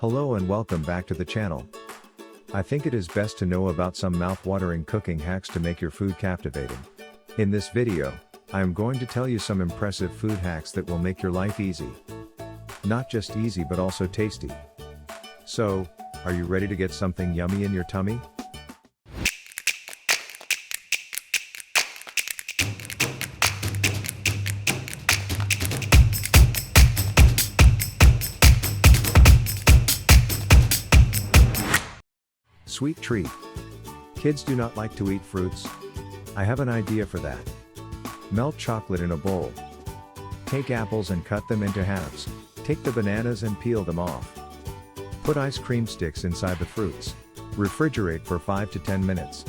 Hello and welcome back to the channel. I think it is best to know about some mouth-watering cooking hacks to make your food captivating. In this video, I am going to tell you some impressive food hacks that will make your life easy. Not just easy but also tasty. So, are you ready to get something yummy in your tummy? Sweet treat. Kids do not like to eat fruits? I have an idea for that. Melt chocolate in a bowl. Take apples and cut them into halves. Take the bananas and peel them off. Put ice cream sticks inside the fruits. Refrigerate for 5 to 10 minutes.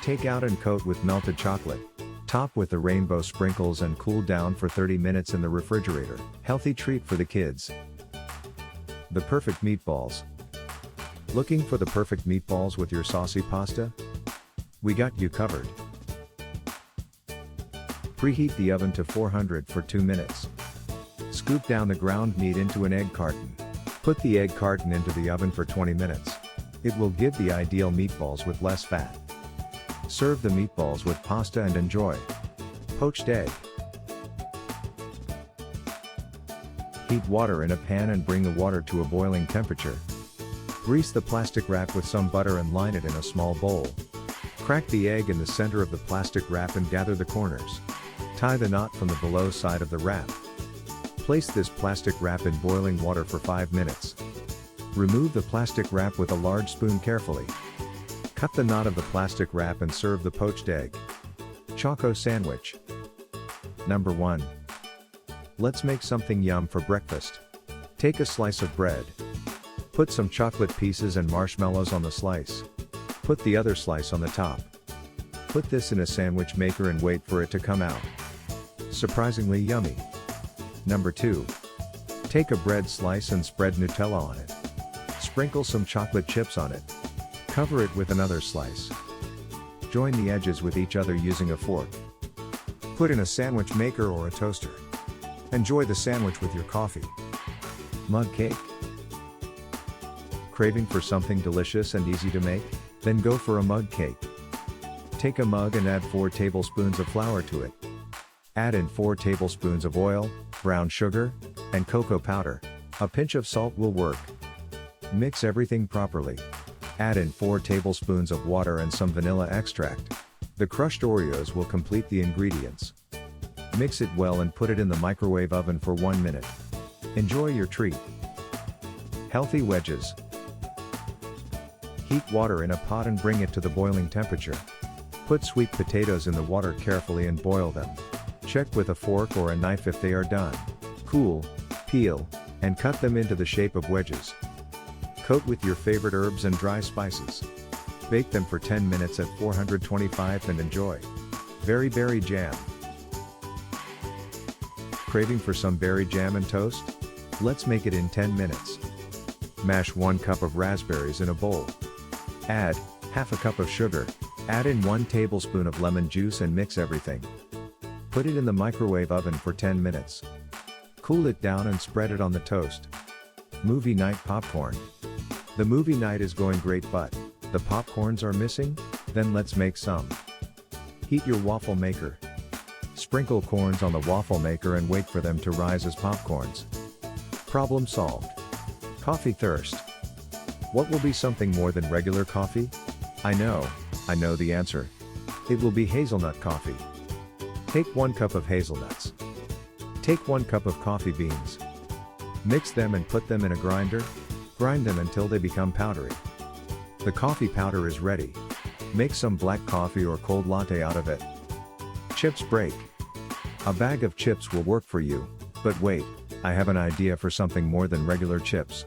Take out and coat with melted chocolate. Top with the rainbow sprinkles and cool down for 30 minutes in the refrigerator. Healthy treat for the kids. The perfect meatballs. Looking for the perfect meatballs with your saucy pasta? We got you covered. Preheat the oven to 400 for 2 minutes. Scoop down the ground meat into an egg carton. Put the egg carton into the oven for 20 minutes. It will give the ideal meatballs with less fat. Serve the meatballs with pasta and enjoy. Poached egg. Heat water in a pan and bring the water to a boiling temperature. Grease the plastic wrap with some butter and line it in a small bowl. Crack the egg in the center of the plastic wrap and gather the corners. Tie the knot from the below side of the wrap. Place this plastic wrap in boiling water for 5 minutes. Remove the plastic wrap with a large spoon carefully. Cut the knot of the plastic wrap and serve the poached egg. Choco sandwich. Number 1. Let's make something yum for breakfast. Take a slice of bread. Put some chocolate pieces and marshmallows on the slice. Put the other slice on the top. Put this in a sandwich maker and wait for it to come out. Surprisingly yummy. Number 2. Take a bread slice and spread Nutella on it. Sprinkle some chocolate chips on it. Cover it with another slice. Join the edges with each other using a fork. Put in a sandwich maker or a toaster. Enjoy the sandwich with your coffee. Mug cake. Craving for something delicious and easy to make? Then go for a mug cake. Take a mug and add 4 tablespoons of flour to it. Add in 4 tablespoons of oil, brown sugar, and cocoa powder. A pinch of salt will work. Mix everything properly. Add in 4 tablespoons of water and some vanilla extract. The crushed Oreos will complete the ingredients. Mix it well and put it in the microwave oven for 1 minute. Enjoy your treat. Healthy wedges. Heat water in a pot and bring it to the boiling temperature. Put sweet potatoes in the water carefully and boil them. Check with a fork or a knife if they are done. Cool, peel, and cut them into the shape of wedges. Coat with your favorite herbs and dry spices. Bake them for 10 minutes at 425 and enjoy. Berry jam. Craving for some berry jam and toast? Let's make it in 10 minutes. Mash 1 cup of raspberries in a bowl. Add half a cup of sugar. Add in 1 tablespoon of lemon juice and mix everything. Put it in the microwave oven for 10 minutes. Cool it down and spread it on the toast. Movie night popcorn. The movie night is going great but the popcorns are missing? Then let's make some. Heat your waffle maker. Sprinkle corns on the waffle maker and wait for them to rise as popcorns. Problem solved. Coffee thirst. What will be something more than regular coffee? I know the answer. It will be hazelnut coffee. Take 1 cup of hazelnuts. Take 1 cup of coffee beans. Mix them and put them in a grinder. Grind them until they become powdery. The coffee powder is ready. Make some black coffee or cold latte out of it. Chips break. A bag of chips will work for you, but wait, I have an idea for something more than regular chips.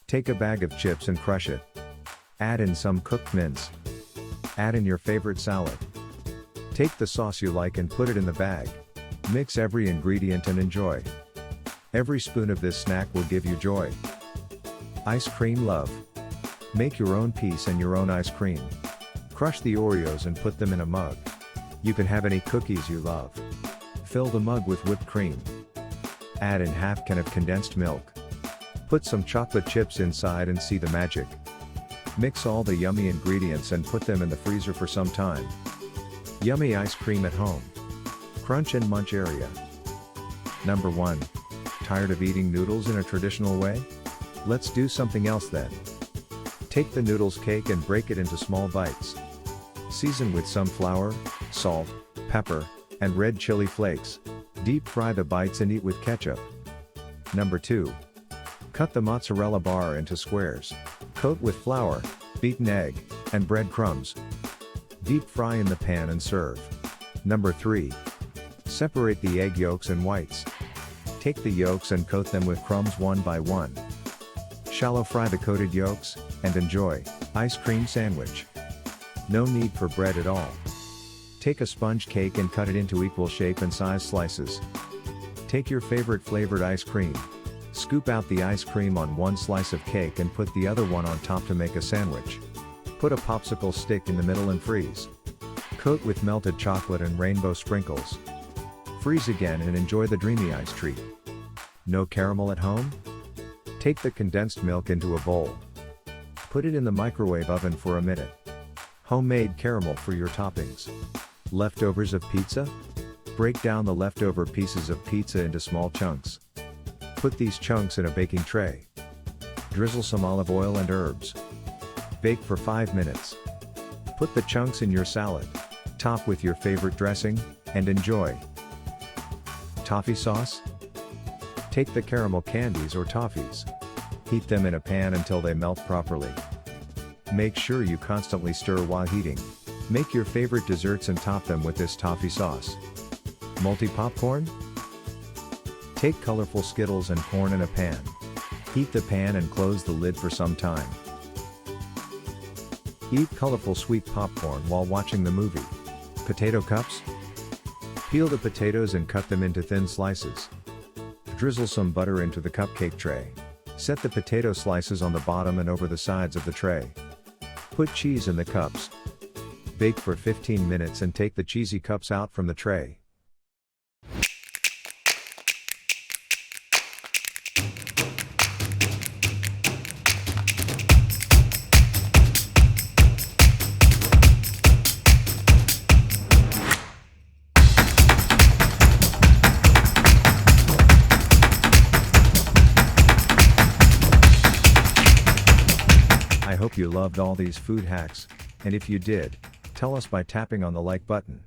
Take a bag of chips and crush it. Add in some cooked mince. Add in your favorite salad. Take the sauce you like and put it in the bag. Mix every ingredient and enjoy. Every spoon of this snack will give you joy. Ice cream love. Make your own piece and your own ice cream. Crush the Oreos and put them in a mug. You can have any cookies you love. Fill the mug with whipped cream. Add in half can of condensed milk. Put some chocolate chips inside and see the magic. Mix all the yummy ingredients and put them in the freezer for some time. Yummy ice cream at home. Crunch and munch area. Number 1. Tired of eating noodles in a traditional way? Let's do something else then. Take the noodles cake and break it into small bites. Season with some flour, salt, pepper, and red chili flakes. Deep fry the bites and eat with ketchup. Number 2. Cut the mozzarella bar into squares. Coat with flour, beaten egg, and breadcrumbs. Deep fry in the pan and serve. Number 3. Separate the egg yolks and whites. Take the yolks and coat them with crumbs one by one. Shallow fry the coated yolks, and enjoy. Ice cream sandwich. No need for bread at all. Take a sponge cake and cut it into equal shape and size slices. Take your favorite flavored ice cream. Scoop out the ice cream on one slice of cake and put the other one on top to make a sandwich. Put a popsicle stick in the middle and freeze. Coat with melted chocolate and rainbow sprinkles. Freeze again and enjoy the dreamy ice treat. No caramel at home? Take the condensed milk into a bowl. Put it in the microwave oven for a minute. Homemade caramel for your toppings. Leftovers of pizza? Break down the leftover pieces of pizza into small chunks. Put these chunks in a baking tray. Drizzle some olive oil and herbs. Bake for 5 minutes. Put the chunks in your salad. Top with your favorite dressing, and enjoy. Toffee sauce? Take the caramel candies or toffees. Heat them in a pan until they melt properly. Make sure you constantly stir while heating. Make your favorite desserts and top them with this toffee sauce. Multi-popcorn? Take colorful Skittles and corn in a pan. Heat the pan and close the lid for some time. Eat colorful sweet popcorn while watching the movie. Potato cups? Peel the potatoes and cut them into thin slices. Drizzle some butter into the cupcake tray. Set the potato slices on the bottom and over the sides of the tray. Put cheese in the cups. Bake for 15 minutes and take the cheesy cups out from the tray. I hope you loved all these food hacks, and if you did, tell us by tapping on the like button.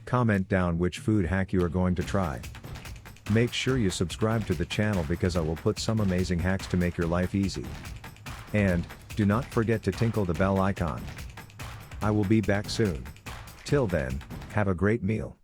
Comment down which food hack you are going to try. Make sure you subscribe to the channel because I will put some amazing hacks to make your life easy. And, do not forget to tinkle the bell icon. I will be back soon. Till then, have a great meal.